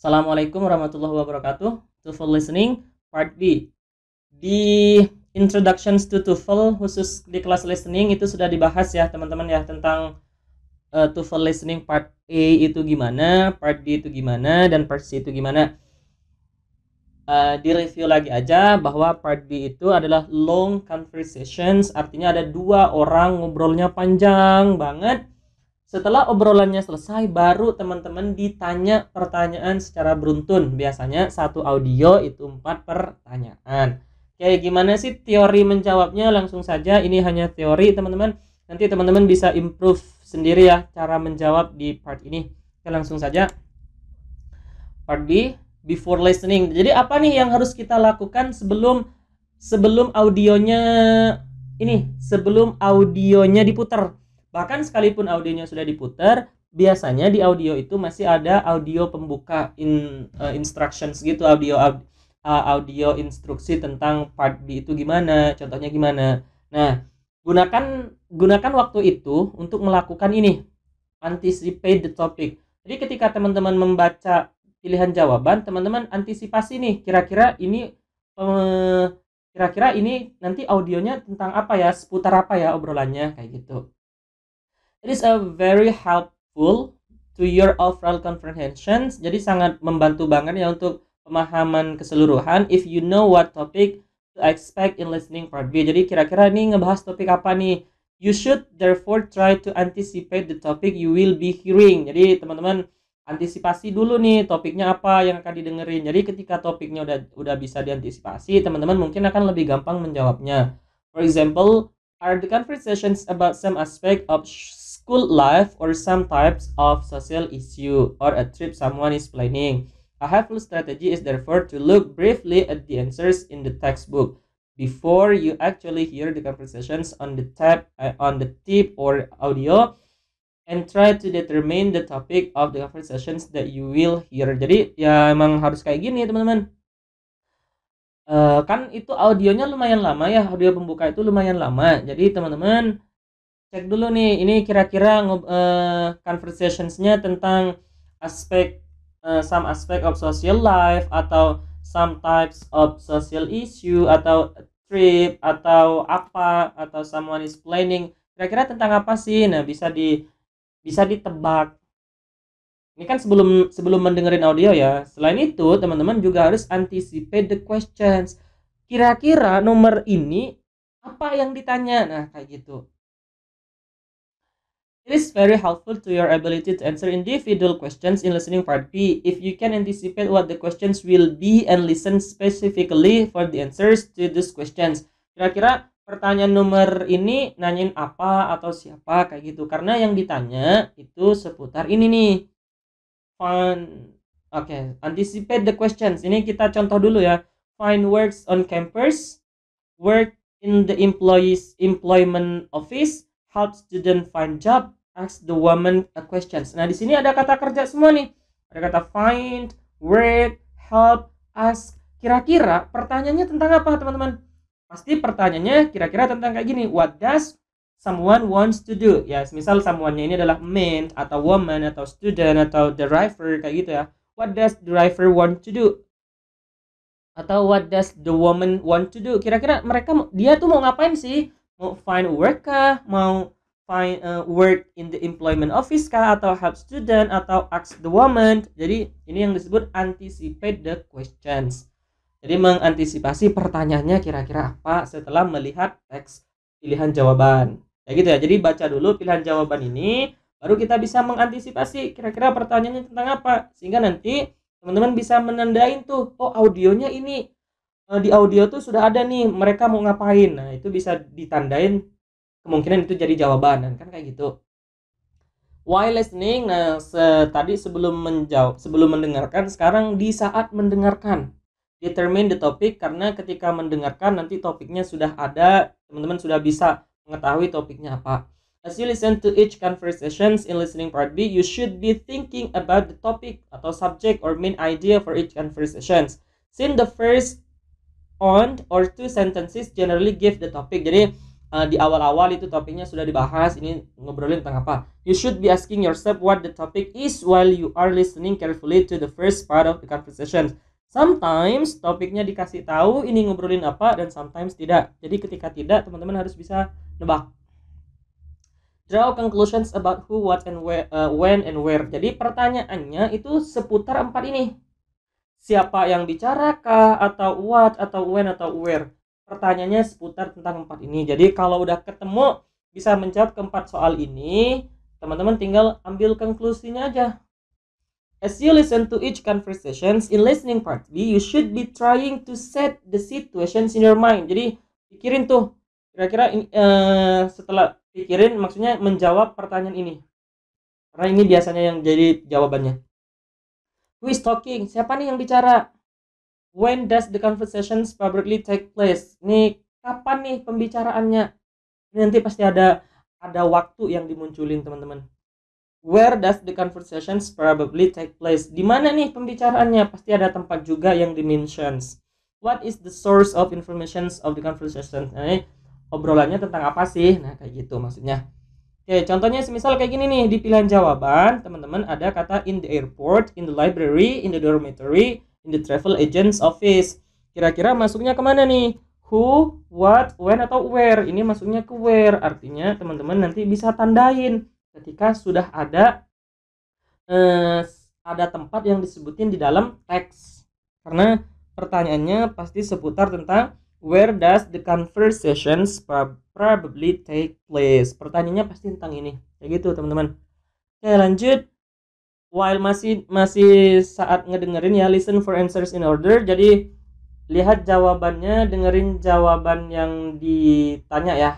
Assalamualaikum warahmatullahi wabarakatuh. TOEFL Listening Part B. Di Introductions to TOEFL khusus di kelas listening itu sudah dibahas ya teman-teman ya tentang TOEFL Listening Part A itu gimana, Part B itu gimana, dan Part C itu gimana. Di review lagi aja bahwa Part B itu adalah long conversations, artinya ada dua orang ngobrolnya panjang banget. Setelah obrolannya selesai, baru teman-teman ditanya pertanyaan secara beruntun. Biasanya satu audio itu 4 pertanyaan. Kayak gimana sih teori menjawabnya? Langsung saja, ini hanya teori teman-teman. Nanti teman-teman bisa improve sendiri ya cara menjawab di part ini. Oke, langsung saja. Part B, before listening. Jadi apa nih yang harus kita lakukan sebelum audionya diputar? Bahkan sekalipun audionya sudah diputar, biasanya di audio itu masih ada audio pembuka instructions gitu, audio instruksi tentang part B itu gimana, contohnya gimana. Nah, gunakan waktu itu untuk melakukan ini, anticipate the topic. Jadi ketika teman-teman membaca pilihan jawaban, teman-teman antisipasi nih, kira-kira ini nanti audionya tentang apa ya, seputar apa ya obrolannya, kayak gitu. It is a very helpful to your overall comprehension. Jadi sangat membantu banget ya untuk pemahaman keseluruhan. If you know what topic to expect in listening part B. Jadi kira-kira ini ngebahas topik apa nih? You should therefore try to anticipate the topic you will be hearing. Jadi teman-teman antisipasi dulu nih topiknya apa yang akan didengerin. Jadi ketika topiknya udah bisa diantisipasi, teman-teman mungkin akan lebih gampang menjawabnya. For example, are the conversations about some aspect of school life or some types of social issue or a trip someone is planning. A helpful strategy is therefore to look briefly at the answers in the textbook before you actually hear the conversations on the tip or audio, and try to determine the topic of the conversations that you will hear. Jadi ya emang harus kayak gini teman-teman. Kan itu audionya lumayan lama ya, audio pembuka itu lumayan lama. Jadi teman-teman cek dulu nih, ini kira-kira conversationsnya tentang some aspect of social life, atau some types of social issue, atau trip, atau apa, atau someone is planning. Kira-kira tentang apa sih? Nah, bisa ditebak. Ini kan sebelum mendengarin audio ya. Selain itu, teman-teman juga harus anticipate the questions. Kira-kira nomor ini apa yang ditanya? Nah, kayak gitu. It is very helpful to your ability to answer individual questions in listening part B if you can anticipate what the questions will be and listen specifically for the answers to these questions. Kira-kira pertanyaan nomor ini nanyain apa atau siapa, kayak gitu. Karena yang ditanya itu seputar ini nih. Anticipate the questions. Ini kita contoh dulu ya. Find works on campus, work in the employment office, help student find job, ask the woman a questions. Nah, di sini ada kata kerja semua nih. Ada kata find, work, help, ask. Kira-kira pertanyaannya tentang apa, teman-teman? Pasti pertanyaannya kira-kira tentang kayak gini. What does someone wants to do? Ya, misal someone-nya ini adalah man atau woman atau student atau driver, kayak gitu ya. What does the driver want to do? Atau what does the woman want to do? Kira-kira dia tuh mau ngapain sih? Mau find work kah? Mau find work in the employment office kah? Atau help student? Atau ask the woman? Jadi ini yang disebut anticipate the questions. Jadi mengantisipasi pertanyaannya kira-kira apa setelah melihat teks pilihan jawaban. Kayak gitu ya. Jadi baca dulu pilihan jawaban ini, baru kita bisa mengantisipasi kira-kira pertanyaannya tentang apa, sehingga nanti teman-teman bisa menandain tuh, oh audionya ini, di audio tuh sudah ada nih mereka mau ngapain. Nah, itu bisa ditandain, kemungkinan itu jadi jawaban kan, kayak gitu. While listening, nah tadi sebelum mendengarkan, sekarang di saat mendengarkan. Determine the topic, karena ketika mendengarkan nanti topiknya sudah ada, teman-teman sudah bisa mengetahui topiknya apa. As you listen to each conversations in listening part B, you should be thinking about the topic atau subject or main idea for each conversations. Since the first one or two sentences generally give the topic. Jadi di awal-awal itu topiknya sudah dibahas, ini ngobrolin tentang apa. You should be asking yourself what the topic is while you are listening carefully to the first part of the conversation. Sometimes topiknya dikasih tahu ini ngobrolin apa, dan sometimes tidak. Jadi ketika tidak, teman-teman harus bisa nebak. Draw conclusions about who, what, and where, when, and where. Jadi pertanyaannya itu seputar 4 ini. Siapa yang bicara kah, atau what, atau when, atau where. Pertanyaannya seputar tentang 4 ini. Jadi kalau udah ketemu bisa menjawab ke-4 soal ini, teman-teman tinggal ambil konklusinya aja. As you listen to each conversations in listening part B, you should be trying to set the situations in your mind. Jadi pikirin tuh, kira-kira setelah pikirin maksudnya menjawab pertanyaan ini. Karena ini biasanya yang jadi jawabannya. Who is talking? Siapa nih yang bicara? When does the conversations probably take place? Nih, kapan nih pembicaraannya? Ini nanti pasti ada waktu yang dimunculin, teman-teman. Where does the conversations probably take place? Di mana nih pembicaraannya? Pasti ada tempat juga yang dimentions. What is the source of information of the conversation? Nah, obrolannya tentang apa sih? Nah, kayak gitu maksudnya. Oke, contohnya semisal kayak gini nih, di pilihan jawaban, teman-teman ada kata in the airport, in the library, in the dormitory, in the travel agent's office. Kira-kira masuknya kemana nih? Who, what, when, atau where? Ini masuknya ke where. Artinya teman-teman nanti bisa tandain ketika sudah ada tempat yang disebutin di dalam teks. Karena pertanyaannya pasti seputar tentang where does the conversations probably take place. Pertanyaannya pasti tentang ini. Kayak gitu, teman-teman. Oke, lanjut. While masih saat ngedengerin ya, listen for answers in order. Jadi lihat jawabannya, dengerin jawaban yang ditanya ya.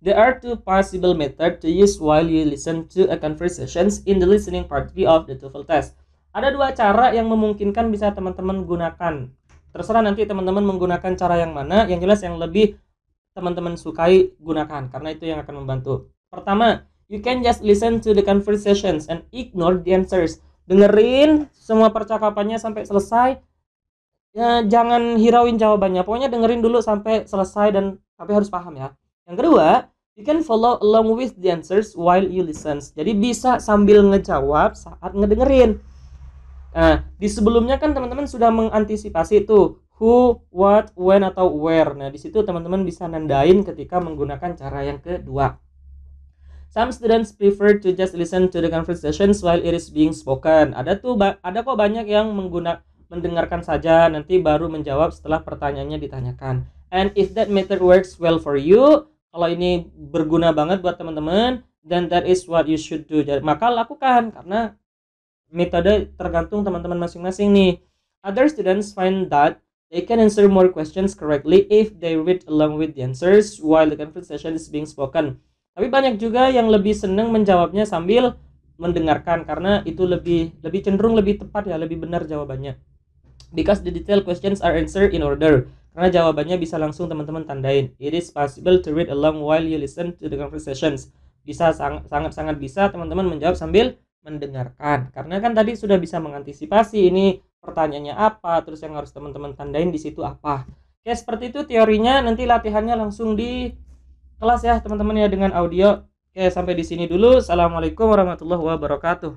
There are 2 possible methods to use while you listen to a conversations in the listening part B of the TOEFL test. Ada 2 cara yang memungkinkan bisa teman-teman gunakan. Terserah nanti teman-teman menggunakan cara yang mana, yang jelas yang lebih teman-teman sukai gunakan, karena itu yang akan membantu. Pertama, you can just listen to the conversations and ignore the answers. Dengerin semua percakapannya sampai selesai. Ya, jangan hirauin jawabannya. Pokoknya dengerin dulu sampai selesai, dan tapi harus paham ya. Yang kedua, you can follow along with the answers while you listen. Jadi bisa sambil ngejawab saat ngedengerin. Nah, di sebelumnya kan teman-teman sudah mengantisipasi tuh who, what, when, atau where. Nah, di situ teman-teman bisa nandain ketika menggunakan cara yang kedua. Some students prefer to just listen to the conversations while it is being spoken. Ada kok banyak yang mendengarkan saja, nanti baru menjawab setelah pertanyaannya ditanyakan. And if that method works well for you, kalau ini berguna banget buat teman-teman, then that is what you should do. Maka lakukan, karena metode tergantung teman-teman masing-masing nih. Other students find that they can answer more questions correctly if they read along with the answers while the conversation is being spoken. Tapi banyak juga yang lebih senang menjawabnya sambil mendengarkan, karena itu lebih cenderung lebih tepat ya, lebih benar jawabannya. Because the detailed questions are answered in order. Karena jawabannya bisa langsung teman-teman tandain. It is possible to read along while you listen to the conversations. Bisa sangat-sangat bisa teman-teman menjawab sambil mendengarkan. Karena kan tadi sudah bisa mengantisipasi ini pertanyaannya apa, terus yang harus teman-teman tandain di situ apa. Oke, seperti itu teorinya. Nanti latihannya langsung di kelas ya teman-teman ya, dengan audio. Oke, sampai di sini dulu. Assalamualaikum warahmatullahi wabarakatuh.